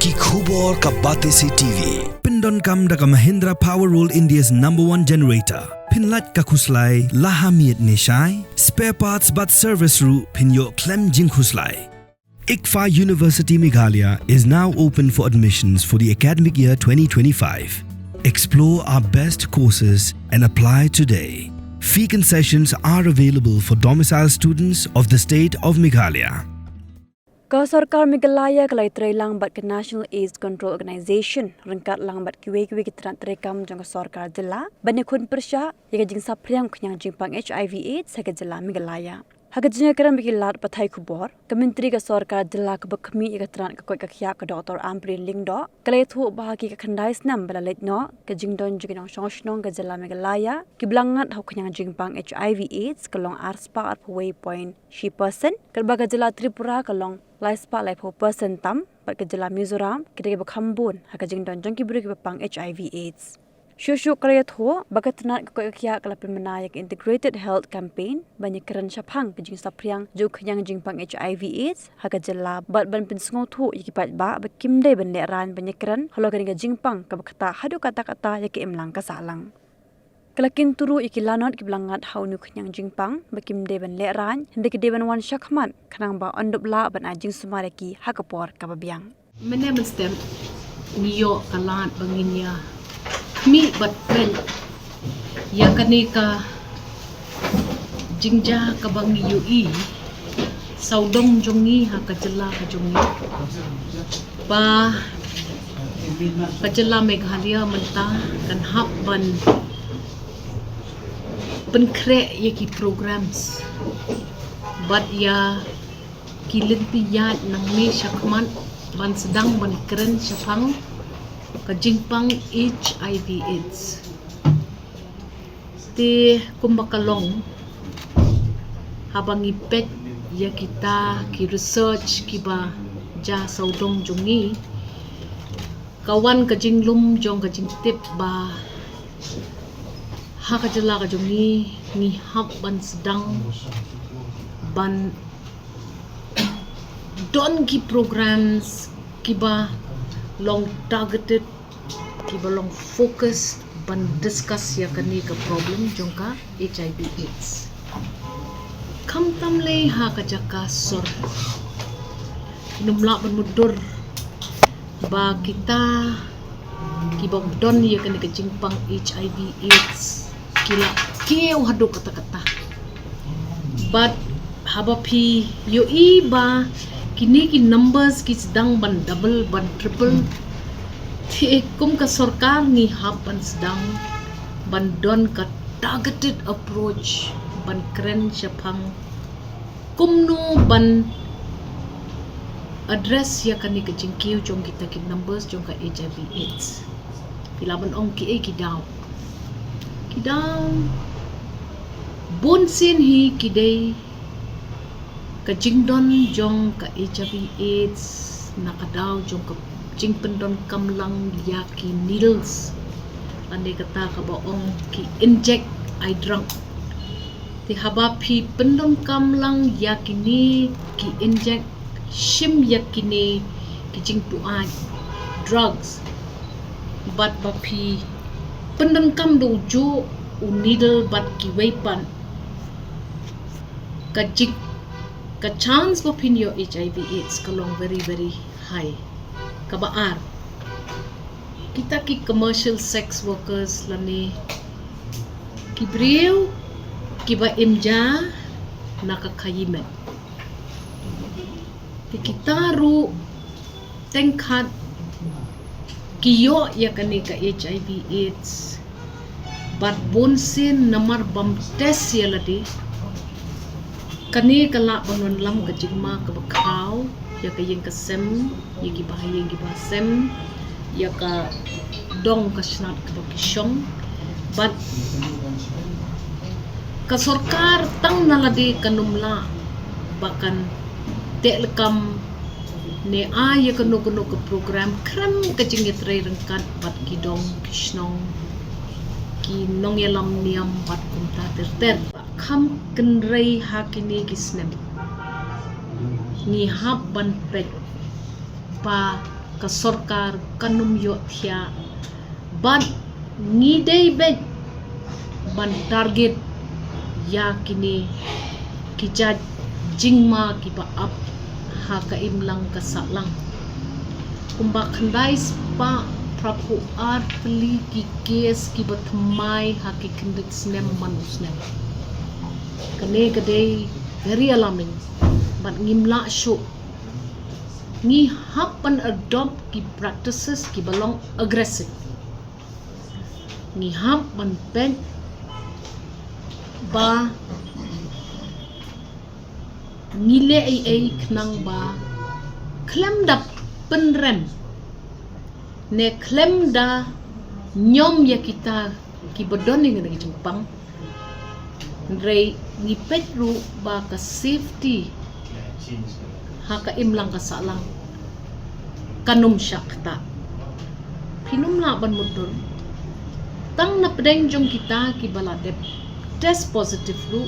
Ki khubor ka bate se TV. Pindon kam da ka Mahindra Powerroll India's #1 generator. Pinlat ka khuslai lahamiet nishai. Spare parts but service ru pinyo klem jing khuslai. ICFA University Meghalaya is now open for admissions for the academic year 2025. Explore our best courses and apply today. Fee concessions are available for domicile students of the state of Meghalaya. Sarkar Meghalaya kalai lang bat ke National AIDS Control Organization rengkat lang bat kiwe kitran terekam jang sarkar jela bani khun persya yaga jing sapriang knyang jingpang HIV AIDS sa jela Meghalaya. Hagajnya keran bikilat pathai khubor kementri ka sarkar jela ka bakhmi yaga tran ka koi ka khya ka Dr. Amprin Lingdo kalai thu bahagi ka khandai snam balalet no ka jingdon jingong shongshnong ka jela Meghalaya kiblangat hau knyang jingpang HIV AIDS kalong arspa at waypoint she person kalbaga jela Tripura kalong Laispa lai po person tam bat ke jela Mizoram kidai bakhambun hakajing don jong kibru ki bapang HIV AIDS. Shushu krayat ho bakatnat ko kya kala pemenayak integrated health campaign banyak keran syapang kejing sapriang juk yang jingpang HIV AIDS hakajela bat ban pinsngo thu yikipat ba bakimdai ban leran banyak keran halo kan jingpang ka bakata hadu kata-kata yak imlang ka salang. Kalakin turu ikilanot kiblangat hau nu kanyang jingpang bakim deban leran hendak deban wan syakmat kanang ba ondop la ban ajing sumareki hakapor kababiang. Mene menstem niyo kalat banginya mi bat pen ya kanika jingja kabang yui saudong jongi hakajela kajongi ba kajela Meghalaya mentah kan hab ban penkre yaki programs bat ya kilintiyan nang ni syakman ban sedang ban keren syapang kajingpang HIV AIDS ti kumbakalong habang ipet ya kita ki research kiba ja saudong jongi kawan kajinglum jong kajing tip ba hakajela kajongi ni hab ban sedang ban don ki programs kiba long targeted kiba long focus ban discuss ya kani ka problem jongka HIV AIDS kam tamle hakajaka sor numla ban mudur ba kita kiba don ya kani ka jingpang HIV AIDS kila keu hadu kata-kata but habapi yo iba kini ki numbers ki sedang ban double ban triple ti kum ka sarkar ni hab ban sedang ban don ka targeted approach ban keren syapang kumno ban address ya kani ka jingkiu jong kita ki numbers jong ka HIV AIDS pila ban ong ki daw kidang bonsin hi kidai kajingdon jong ka HIV AIDS nakadaw jong ka jingpendon kamlang yaki needles andai kata ka baong ki inject I drunk ti habapi pendon kamlang yakini ki inject shim yakini ki jingtuan drugs but bapi pendon kam do jo needle but ki weapon kajik ka chance for pinyo HIV AIDS kalong very very high kabaar kita ki commercial sex workers lani kibriu kiba imja nakakayimen ti kita ru tengkat kiyo ya kani ka HIV AIDS but bonsin namar bam test ya ladi kani kala bangun lam ka jigma ka bakhaw ya ka yeng ka sem ya ki bahayeng ki basem ya ka dong ka snat ka bakishong but ka sarkar tang naladi kanumla bakan telkam ne ya kanu ka program kram ka jingit ray rengkat bat kidong kishnong ki nong yalam niam bat kumta terter kham kenrei hakini kisnem ni hab ban pet pa ka sarkar kanum yo thia ban ngidei bet ban target ya kini kijat jingma ki ba up ha ka imlang ka salang kumba khandai spa prapu ar pli ki kes ki batmai ha ki kindit snem manusnem kane kadei very alarming but ngimla shu ngi happen adopt ki practices ki balong aggressive ngi hap ban pen ba ngile ai knang ba klem dap penrem ne klem da nyom ya kita ki bodon ni ngi Jepang rei ni petru ba ka safety haka imlang ka salang kanum syakta pinum na ban mudun tang na pedeng jong kita ki baladep test positive ru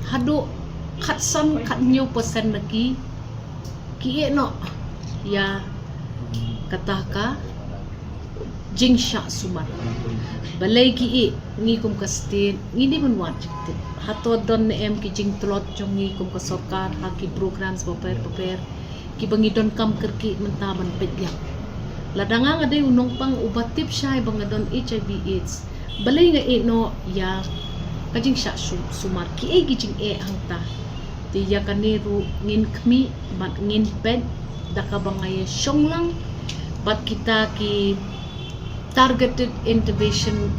hado khatsam khatnyo persen lagi ki no ya kataka jingsha sumar balai ki ngi kum ka state ngi di man wat jikte hato don em ki jing tlot jong ngi kum ka sarkar ha ki programs paper ki bangi don kam kerki mentaban pedyak ladanga ngade unong pang ubatip syai bangadon HIV AIDS balai nga no ya kajing sha sumar ki gijing hangta ti ya kaniru ngin kmi bat ngin ped daka bangaya syonglang bat kita ki targeted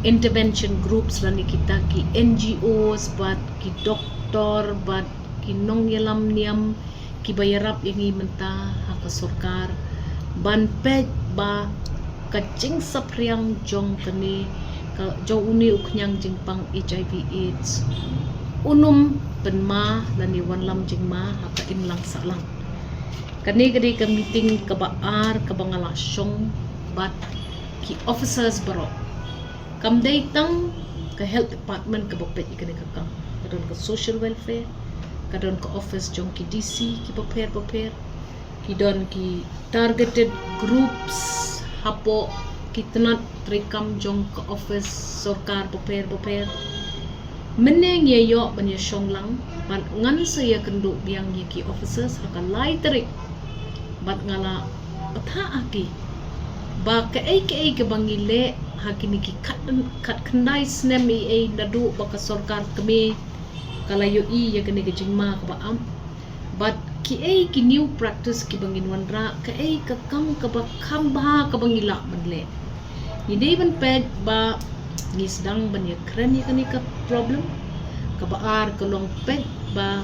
intervention groups lani kita ki NGOs bat ki doktor bat ki nong yalam niam ki bayarap yangi menta haka sarkar ban ped ba kacing sapriang jong kani ka jo uni uknyang jingpang HIV AIDS unum penma lani wanlam jingma haka imlang salang kani gadi ka meeting ka baar ka bangala syong bat ki officers baro kamday tang ka health department ka bopet ikani ka kam kadon ka social welfare kadon ka office jong ki DC ki paper ki don ki targeted groups hapo kitnat rekam jong ka office sarkar paper meneng ye yo banya syonglang ban ngan saya kendu biang ye ki officers akan lai terik bat ngala patha aki ba ka ke bangile hakini ki kat khandai snem nadu baka sarkar kami kalayo ya kene ke jingma ka ba am but ki new practice ki bangin wanra ka kam ka ba khamba ka bangila manle ni ban ped ba ngisdang ban ya kren ya kani ka problem ka baar ka long ped ba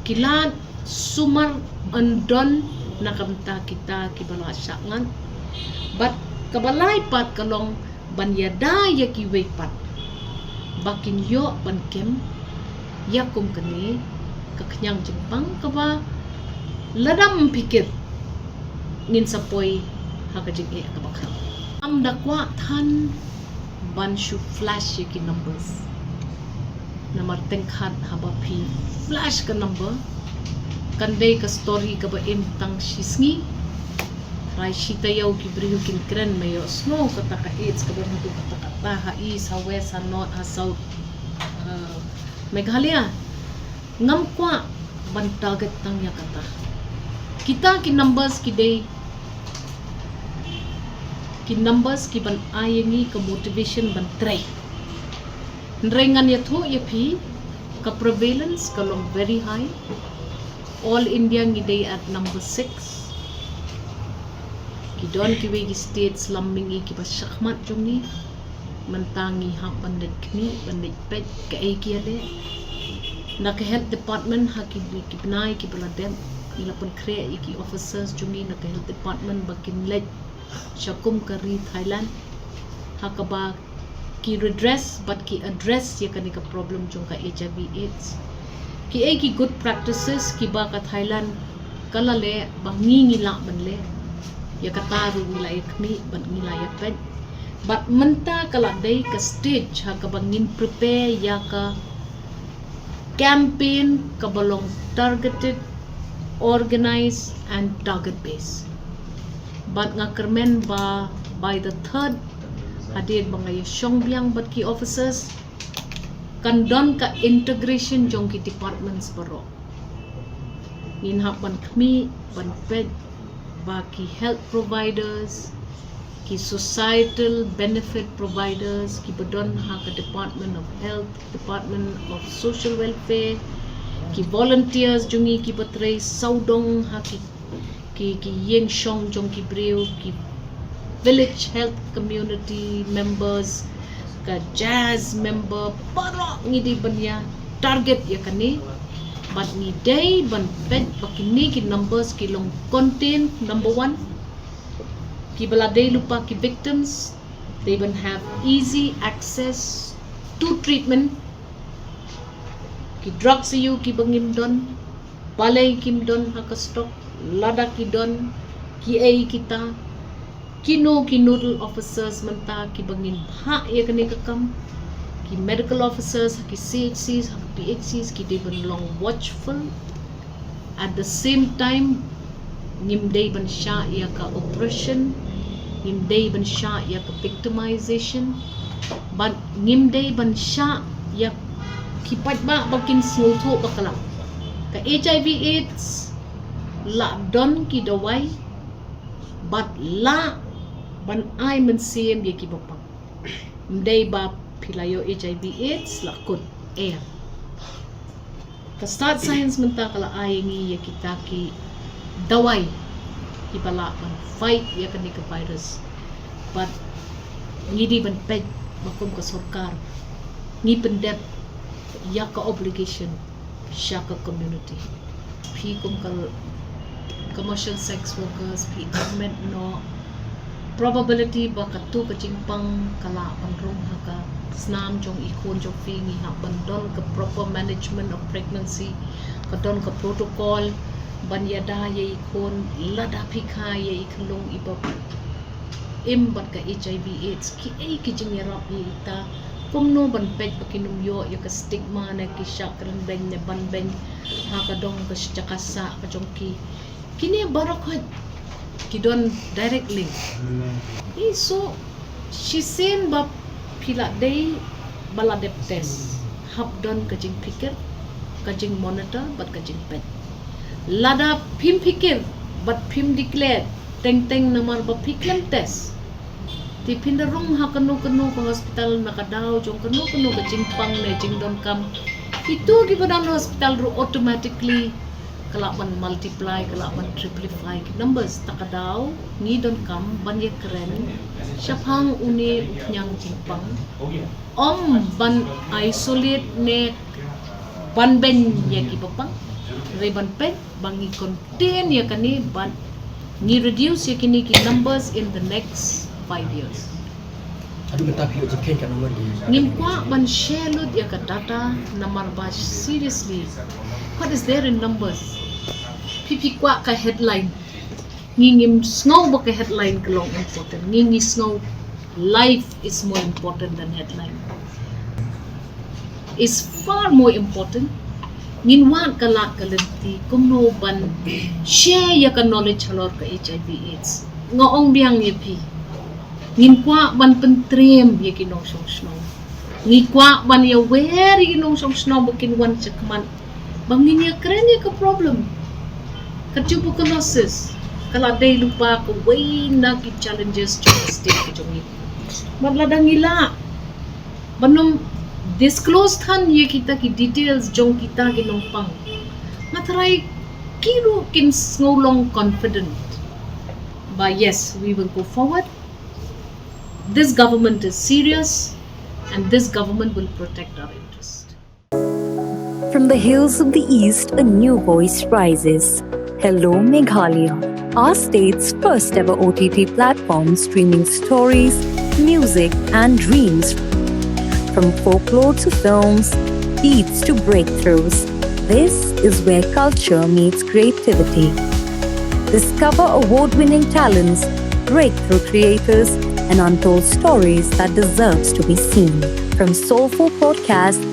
kilat sumar andon nakamta kita ki bala syangan bat kabalai pat kalong banyada ya ki weipat bakin yo ban kem yakum kani kaknyang Jepang kaba ladam pikir ngin sapoi hakajing kabakha am dakwa than ban shu flash ya ki numbers namar tengkhat haba phi flash ka number kandai ka story ka ba im tang shisngi rai shita yaw ki brihu kin kren mayo snow kata ka AIDS ka ba mutu kata ha east ha west ha north ha south Meghalaya ngam kwa ban target tang ya kata kita ki numbers ki ban ayengi ka motivation ban try nrengan ya tho ya phi ka prevalence ka long very high all India ngi day at number 6 ki don ki wegi states lamming ki ba shakhmat jongni mentangi hak bandit kni bandit pet ka ki ade na ka health department haki ki benai ki beladem ila pun create ki officers jongni na ka health department bakin lej shakum kari Thailand hakaba ki redress but ki address ya kani ka problem jong ka HIV AIDS ki good practices ki ba ka Thailand kalale bangi ngila banle ya kataru wilayah kami ban wilayah pet but menta kala dai ka stage ha ka bangin prepare ya ka campaign ka balong targeted organized and target-based. But nga kermen ba by the third hadir bangay syongbiang bat ki officers kandon ka integration jong ki departments baro. Nginhap ban kami ban ped ba ki health providers, ki societal benefit providers, ki badon ha ka Department of Health, Department of Social Welfare, ki volunteers jungi ki batray saudong ha ki yeng shong jong ki breu, ki village health community members, ka jazz member, parok ngidi banya target ya kani, but ni day ban ped bakini ki numbers ki long contain number 1, ki baladay lupa ki victims, they ban have easy access to treatment, ki drugs yu ki bangim don, balay kim don hakastok, lada ki don, ki ay kita, kino ki noodle officers manta ki bangin ha ya kani kakam, ki medical officers, ki CHCs, ki PHCs, ki they ban long watchful. At the same time, ngimday ban sha ya ka oppression, ngimday ban sha ya ka victimization, but ngimday ban sha ya kipat ba bakin sulto bakala. Ka HIV/AIDS la don ki dawai, but la ban ay man siyem ya ki bapang. Mday ba pilayo HIV/AIDS la kod air. Ka start science menta kala ay ngi ya kita ki dawai ki bala ban fight ya kani ka virus, but ngidi ban ped makum ka sarkar ngi pendep ya ka obligation sya ka community pi kum kal commercial sex workers, pi government no probability ba katu ka jingpang kala panrong haka snam jong ikon jong fingi ha bandon ka proper management of pregnancy, kadon ka protocol banyada ye ikon lada phika ye iklong ibab imbat ka HIV/AIDS ki ay ki jingerap ita kumno ban pet pakinum yo ya ka stigma na ki shakran ben ne ban ben ha kadong ka jakasa ka jongki kini barakhat kidon direct link. So she seen ba pila day baladep test hap don kajing pikir kajing monitor but kajing pet lada pim pikir but pim declare teng namar ba piklem test ti pindarong ha kanu ko hospital nakadaw jong kanu kajing pang ne jing don kam itu gi badan hospital ro automatically kalaban multiply kalaban triplify numbers takadaw ngi don kam banye keren syapang uni nyang jingpang ban isolate ne ban ben ye ki papang reban pet bangi contain ya kani ban ni reduce ya kini ki numbers in the next 5 years. Aduh mentap hiu jiken kan nomor di. Ngim kwa ban share lut ya ka data namar ba seriously. What is there in numbers? Pipi kwa ka headline. Ngim snow ba ka headline kalong important. Ngi snow life is more important than headline. Is far more important. Nginwan kalak kalenti kumno ban share ya ka knowledge halor ka HIV/AIDS. Ngoong biang yepi. Ngin kwa ban pentrem ya kinong snow. Ngi kwa ban ya where kinong snow bukin wan cekman. Bangin ya keren ya ka problem. Ka tuberculosis. Kala day lupa ka way na ki challenges to state ka jongi. Madladang ila. Banum disclose than ye kita ki details jong kita ginong pang. Matray kilo kin ngolong confident. But yes, we will go forward. This government is serious and this government will protect our interest. From the hills of the east, a new voice rises. Hello Meghalaya, our state's first ever OTT platform streaming stories, music and dreams. From folklore to films, beats to breakthroughs, this is where culture meets creativity. Discover award-winning talents, breakthrough creators, and untold stories that deserves to be seen. From soulful podcasts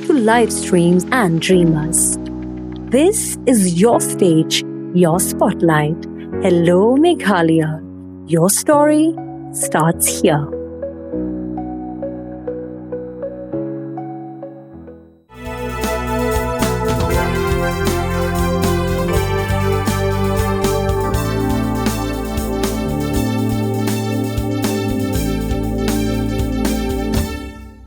to live streams and dreamers. This is your stage. your spotlight. Hello, Meghalaya. Your story starts here.